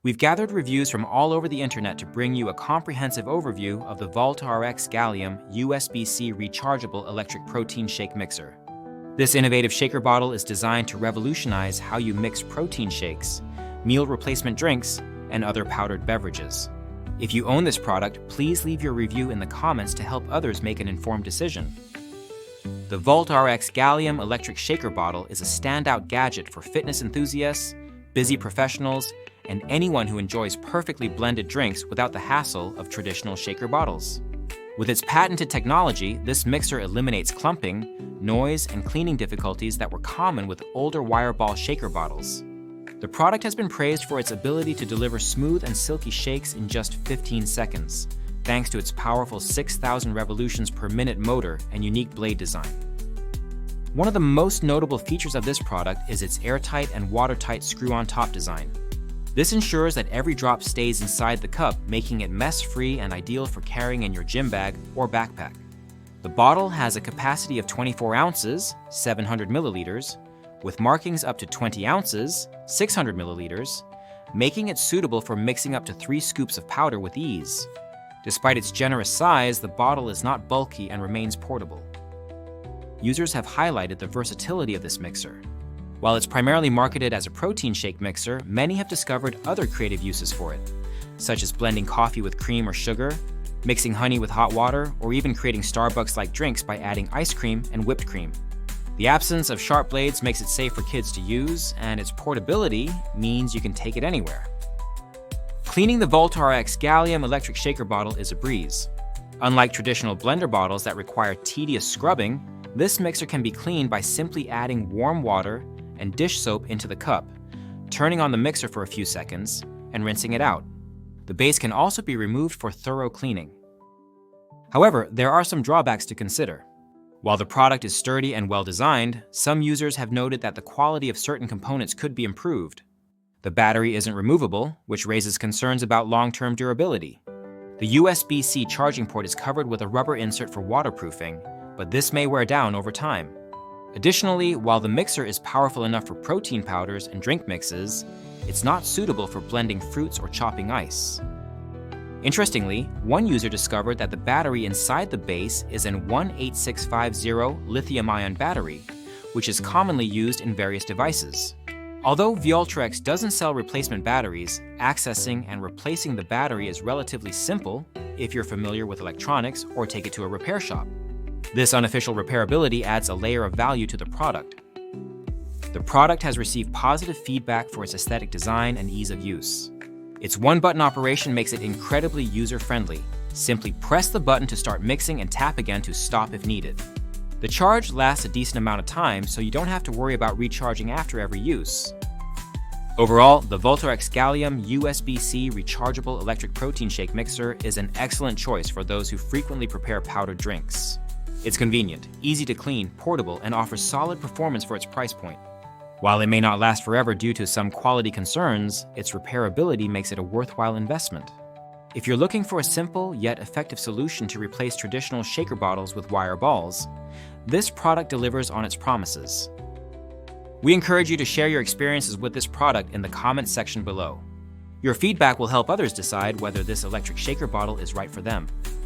We've gathered reviews from all over the internet to bring you a comprehensive overview of the VOLTRX Gallium USB-C rechargeable electric protein shake mixer. This innovative shaker bottle is designed to revolutionize how you mix protein shakes, meal replacement drinks, and other powdered beverages. If you own this product, please leave your review in the comments to help others make an informed decision. The VOLTRX Gallium electric shaker bottle is a standout gadget for fitness enthusiasts, busy professionals, and anyone who enjoys perfectly blended drinks without the hassle of traditional shaker bottles. With its patented technology, this mixer eliminates clumping, noise, and cleaning difficulties that were common with older wire ball shaker bottles. The product has been praised for its ability to deliver smooth and silky shakes in just 15 seconds, thanks to its powerful 6,000 revolutions per minute motor and unique blade design. One of the most notable features of this product is its airtight and watertight screw-on-top design. This ensures that every drop stays inside the cup, making it mess-free and ideal for carrying in your gym bag or backpack. The bottle has a capacity of 24 ounces, 700 milliliters, with markings up to 20 ounces, 600 milliliters, making it suitable for mixing up to 3 scoops of powder with ease. Despite its generous size, the bottle is not bulky and remains portable. Users have highlighted the versatility of this mixer. While it's primarily marketed as a protein shake mixer, many have discovered other creative uses for it, such as blending coffee with cream or sugar, mixing honey with hot water, or even creating Starbucks-like drinks by adding ice cream and whipped cream. The absence of sharp blades makes it safe for kids to use, and its portability means you can take it anywhere. Cleaning the VOLTRX Gallium electric shaker bottle is a breeze. Unlike traditional blender bottles that require tedious scrubbing, this mixer can be cleaned by simply adding warm water and dish soap into the cup, turning on the mixer for a few seconds, and rinsing it out. The base can also be removed for thorough cleaning. However, there are some drawbacks to consider. While the product is sturdy and well-designed, some users have noted that the quality of certain components could be improved. The battery isn't removable, which raises concerns about long-term durability. The USB-C charging port is covered with a rubber insert for waterproofing, but this may wear down over time. Additionally, while the mixer is powerful enough for protein powders and drink mixes, it's not suitable for blending fruits or chopping ice. Interestingly, one user discovered that the battery inside the base is an 18650 lithium-ion battery, which is commonly used in various devices. Although VOLTRX doesn't sell replacement batteries, accessing and replacing the battery is relatively simple if you're familiar with electronics or take it to a repair shop. This unofficial repairability adds a layer of value to the product. The product has received positive feedback for its aesthetic design and ease of use. Its one-button operation makes it incredibly user-friendly. Simply press the button to start mixing and tap again to stop if needed. The charge lasts a decent amount of time, so you don't have to worry about recharging after every use. Overall, the VOLTRX Gallium USB-C rechargeable electric protein shake mixer is an excellent choice for those who frequently prepare powdered drinks. It's convenient, easy to clean, portable, and offers solid performance for its price point. While it may not last forever due to some quality concerns, its repairability makes it a worthwhile investment. If you're looking for a simple yet effective solution to replace traditional shaker bottles with wire balls, this product delivers on its promises. We encourage you to share your experiences with this product in the comments section below. Your feedback will help others decide whether this electric shaker bottle is right for them.